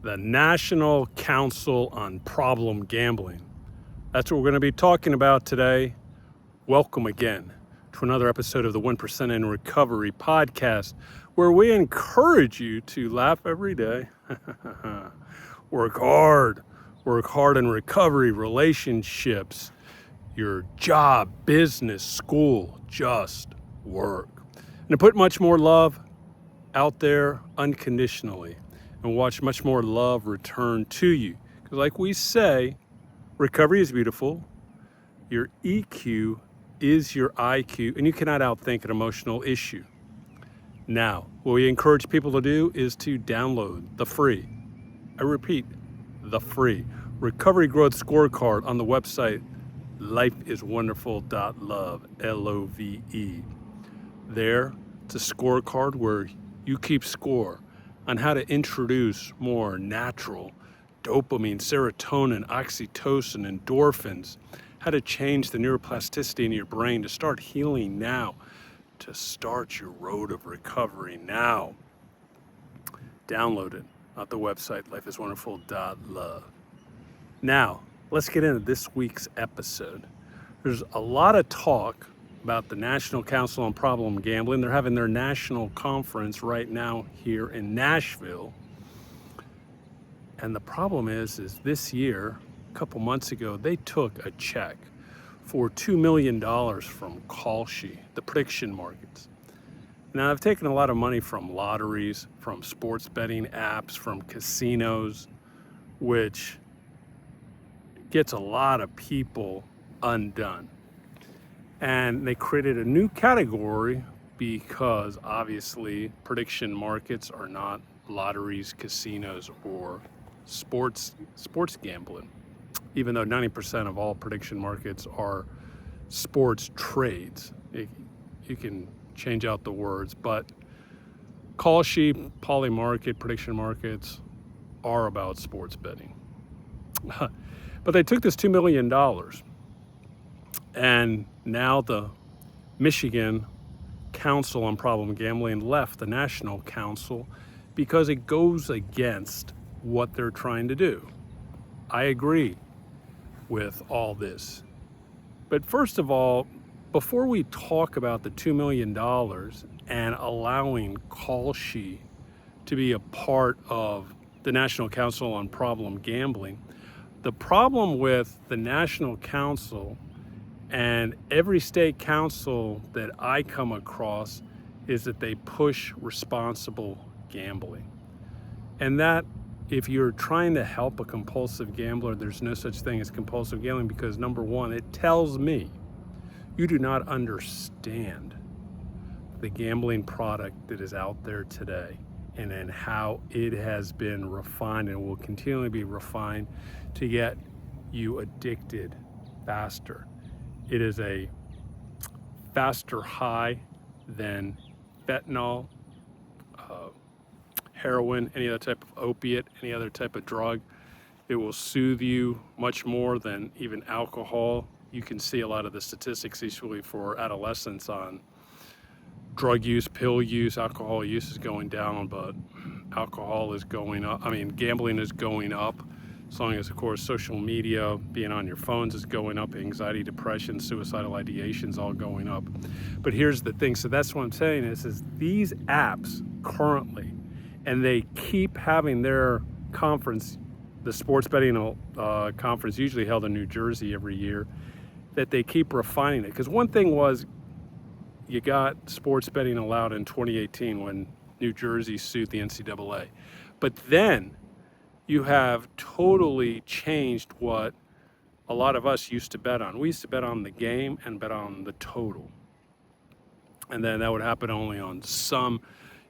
the National Council on Problem Gambling. That's what we're going to be talking about today. Welcome again to another episode of the 1% in Recovery podcast, where we encourage you to laugh every day, work hard in recovery, relationships, your job, business, school, just work. And to put much more love out there unconditionally and watch much more love return to you. Because like we say, recovery is beautiful. Your EQ is your IQ, and you cannot outthink an emotional issue. Now, what we encourage people to do is to download the free, I repeat, the free Recovery Growth Scorecard on the website Is Wonderful.Love, LOVE. There, it's a scorecard where you keep score on how to introduce more natural dopamine, serotonin, oxytocin, endorphins, how to change the neuroplasticity in your brain to start healing now, to start your road of recovery now. Download it at the website Is Wonderful.Love. Now, let's get into this week's episode. There's a lot of talk about the National Council on Problem Gambling. They're having their national conference right now here in Nashville. And the problem is this year, a couple months ago, they took a check for $2 million from Kalshi, the prediction markets. Now, I've taken a lot of money from lotteries, from sports betting apps, from casinos, which gets a lot of people undone. And they created a new category because obviously prediction markets are not lotteries, casinos, or sports gambling. Even though 90% of all prediction markets are sports trades. You can change out the words, but Kalshi, poly market, prediction markets are about sports betting. But they took this $2 million, and now the Michigan Council on Problem Gambling left the National Council because it goes against what they're trying to do. I agree with all this. But first of all, before we talk about the $2 million and allowing Kalshi to be a part of the National Council on Problem Gambling, the problem with the National Council and every state council that I come across is that they push responsible gambling. And that if you're trying to help a compulsive gambler, there's no such thing as compulsive gambling because number one, it tells me you do not understand the gambling product that is out there today and how it has been refined and will continually be refined to get you addicted faster. It is a faster high than fentanyl, heroin, any other type of opiate, any other type of drug. It will soothe you much more than even alcohol. You can see a lot of the statistics usually for adolescents on drug use, pill use, alcohol use is going down, but alcohol is going up. Gambling is going up. As long as, of course, social media, being on your phones is going up, anxiety, depression, suicidal ideations all going up. But here's the thing. So that's what I'm saying is these apps currently, and they keep having their conference, the sports betting conference usually held in New Jersey every year, that they keep refining it. Because one thing was you got sports betting allowed in 2018 when New Jersey sued the NCAA. But then you have totally changed what a lot of us used to bet on. We used to bet on the game and bet on the total. And then that would happen only on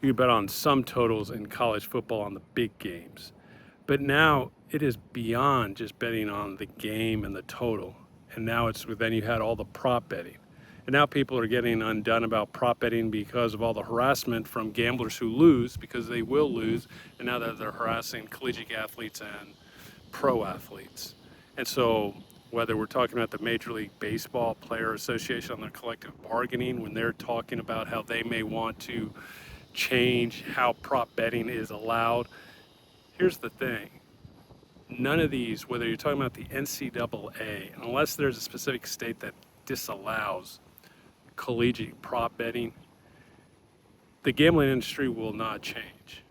you could bet on some totals in college football on the big games. But now it is beyond just betting on the game and the total. And now then you had all the prop betting. And now people are getting undone about prop betting because of all the harassment from gamblers who lose, because they will lose, and now that they're harassing collegiate athletes and pro athletes. And so whether we're talking about the Major League Baseball Player Association on their collective bargaining, when they're talking about how they may want to change how prop betting is allowed, Here's the thing. None of these, whether you're talking about the NCAA, unless there's a specific state that disallows collegiate prop betting, the gambling industry will not change.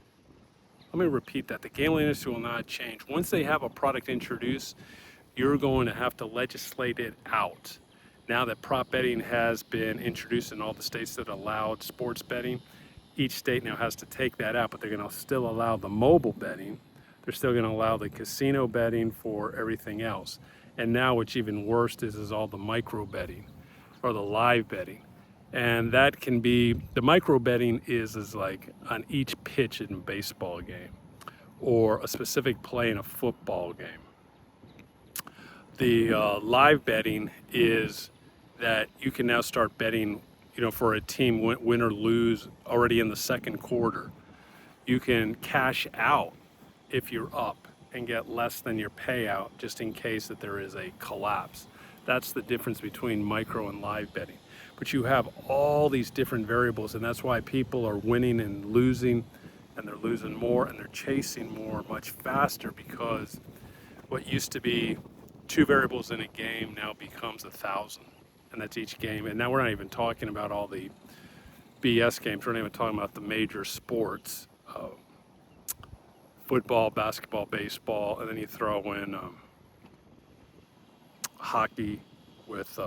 Let me repeat that. The gambling industry will not change. Once they have a product introduced, you're going to have to legislate it out. Now that prop betting has been introduced in all the states that allowed sports betting, each state now has to take that out, but they're going to still allow the mobile betting. They're still going to allow the casino betting for everything else. And now what's even worse is all the micro betting or the live betting. And that can be, the micro betting is like on each pitch in a baseball game or a specific play in a football game. The live betting is that you can now start betting, for a team win or lose already in the second quarter. You can cash out if you're up and get less than your payout just in case that there is a collapse. That's the difference between micro and live betting. But you have all these different variables, and that's why people are winning and losing, and they're losing more and they're chasing more much faster, because what used to be 2 variables in a game now becomes 1,000, and that's each game. And now we're not even talking about all the BS games. We're not even talking about the major sports, football, basketball, baseball, and then you throw in hockey with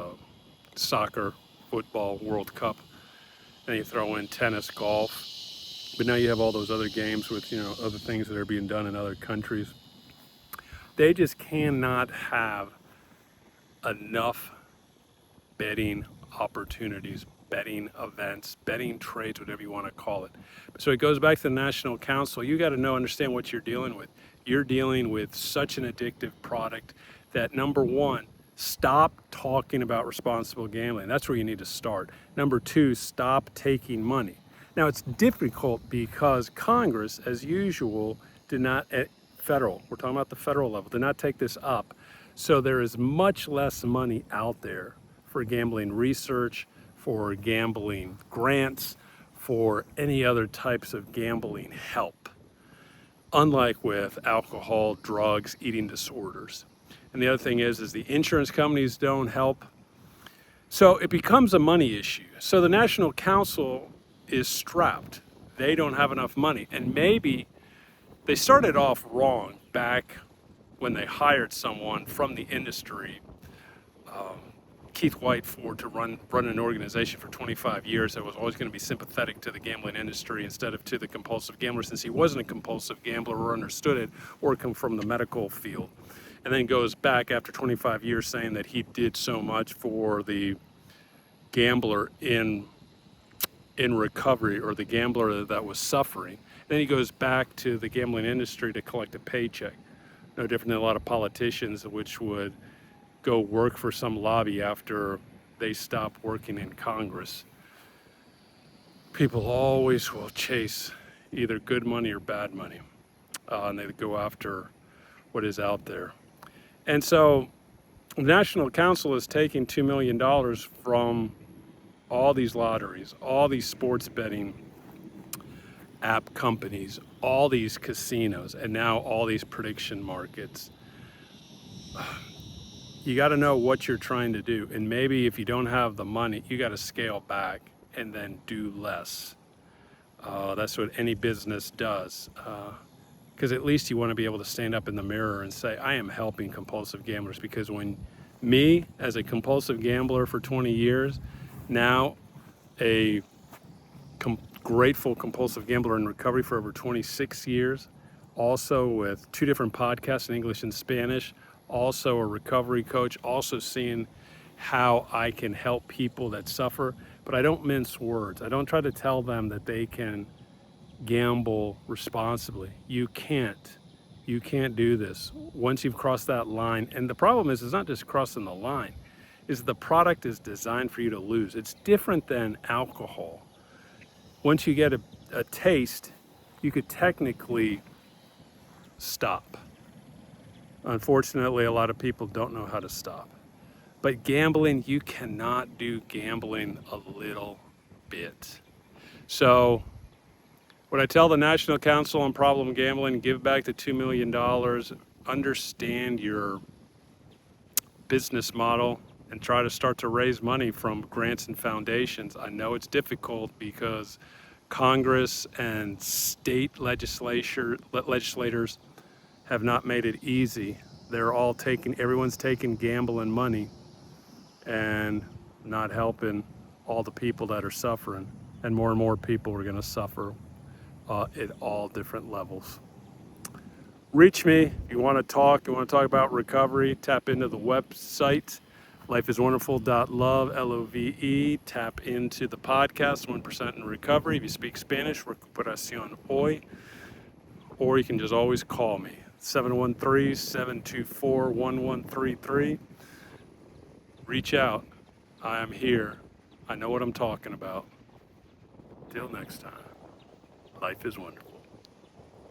soccer, football, World Cup, and you throw in tennis, golf. But now you have all those other games with, other things that are being done in other countries. They just cannot have enough betting opportunities, betting events, betting trades, whatever you want to call it. So it goes back to the National Council. You got to understand what you're dealing with. You're dealing with such an addictive product that, number one, stop talking about responsible gambling. That's where you need to start. Number two, stop taking money. Now, it's difficult because Congress, as usual, did not, we're talking about the federal level, did not take this up. So there is much less money out there for gambling research, for gambling grants, for any other types of gambling help, unlike with alcohol, drugs, eating disorders. And the other thing is the insurance companies don't help. So it becomes a money issue. So the National Council is strapped. They don't have enough money. And maybe they started off wrong back when they hired someone from the industry, Keith Whiteford, to run an organization for 25 years that was always going to be sympathetic to the gambling industry instead of to the compulsive gambler, since he wasn't a compulsive gambler or understood it or come from the medical field. And then goes back after 25 years saying that he did so much for the gambler in recovery, or the gambler that was suffering. Then he goes back to the gambling industry to collect a paycheck. No different than a lot of politicians, which would go work for some lobby after they stop working in Congress. People always will chase either good money or bad money, and they go after what is out there. And so the National Council is taking $2 million from all these lotteries, all these sports betting app companies, all these casinos, and now all these prediction markets. You got to know what you're trying to do. And maybe if you don't have the money, you got to scale back and then do less. That's what any business does. Because at least you want to be able to stand up in the mirror and say, I am helping compulsive gamblers. Because when me, as a compulsive gambler for 20 years, now a grateful compulsive gambler in recovery for over 26 years, also with 2 different podcasts in English and Spanish, also a recovery coach, also seeing how I can help people that suffer. But I don't mince words. I don't try to tell them that they can gamble responsibly. You can't. You can't do this once you've crossed that line. And the problem is, it's not just crossing the line, is the product is designed for you to lose. It's different than alcohol. Once you get a taste, you could technically stop. Unfortunately, a lot of people don't know how to stop. But gambling, you cannot do gambling a little bit. So What I tell the National Council on Problem Gambling, give back the $2 million, understand your business model, and try to start to raise money from grants and foundations. I know it's difficult because Congress and state legislators have not made it easy. Everyone's taking gambling money and not helping all the people that are suffering. And more people are gonna suffer at all different levels. Reach me if you want to talk. You want to talk about recovery, tap into the website, Is Wonderful.Love, Love. Tap into the podcast, 1% in recovery. If you speak Spanish, recuperación hoy. Or you can just always call me, 713-724-1133. Reach out. I am here. I know what I'm talking about. Till next time, life is wonderful.